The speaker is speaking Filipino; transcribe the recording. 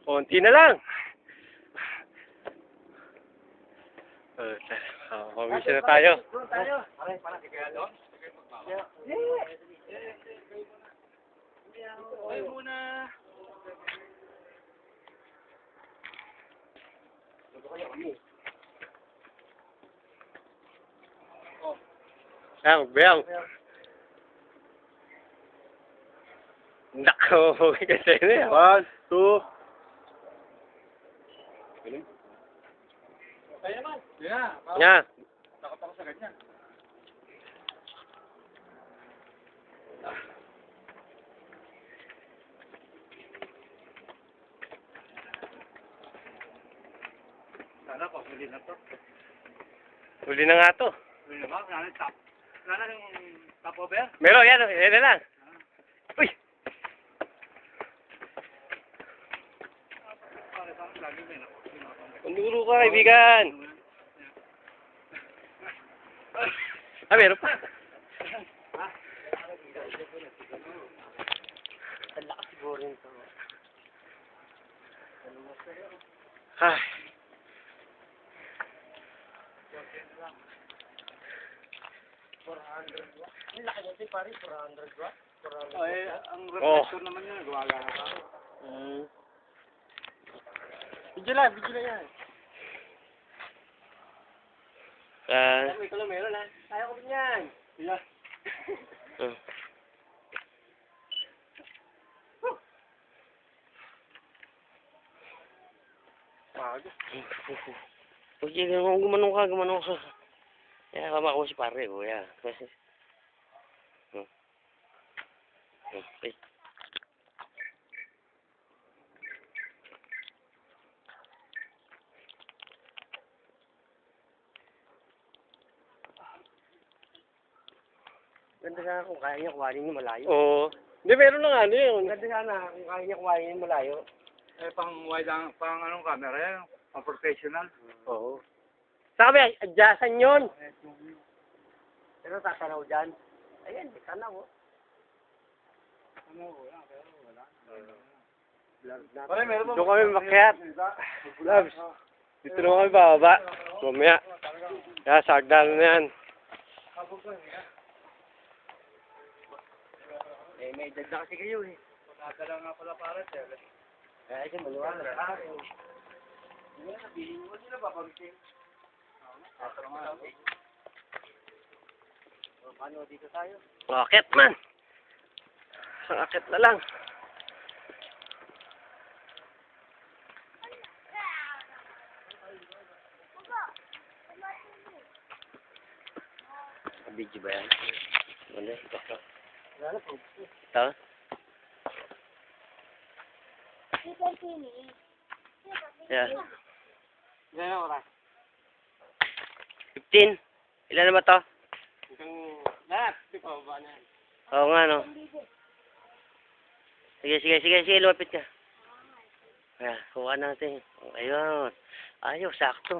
Konti na lang. Pamisa na tayo. Aray, pala, kaya doon? Ay, muna. Magbayang. Nako, kasi na yan. 1, 2. Kaya naman. Yeah. Nga. Takot ako sa ganyan. Sana po, huli na to. Huli na nga to. Huli na ba? Wala na top. Wala na yung top over? Meron, yan. Yan na lang. Uy! Panduro ka, kaibigan. Meron pa. Ang lakas siguro nito. Ay. Ang laki natin pare, 400 ba? Ay, ang reflector naman yun, gumagana pa. Video lang yan. May kalo meron ha. Kaya ko din yan. Yeah. Sige, gumanong ka. Ya, kama ko si pare, kuya. Okay. Ganda sana kung kaya niya kuhanin yung malayo. Oo. Hindi, meron na nga ano yun. Ganda sana kung kaya niya kuhanin yung malayo. Eh, pang wide ang, pang anong camera yan? Pang professional. Oo. Sabi, adjustan yun. Pero tatanaw dyan. Ayan, di tanaw oh. Ano, wala, pero wala. Doon kami makyat. Labs. Dito naman kami bababa. Mamaya. Kaya sagdan na yan. Eh, may dagda kasi kayo eh. Magdadala nga pala para sir. Eh, kasi maliwanag. Hindi na, sabihin mo sila babagsin. Paano dito tayo? Akit man. Akit na lang. Video ba yan? Ano? Wala po. Ito? Yeah. Ilan na oras? 15. Ilan na ba to? Lahat. Di pa ba na yan? Oo nga, no? Sige, lumapit ka. Kuha natin. Ayun. Ayos, sakto.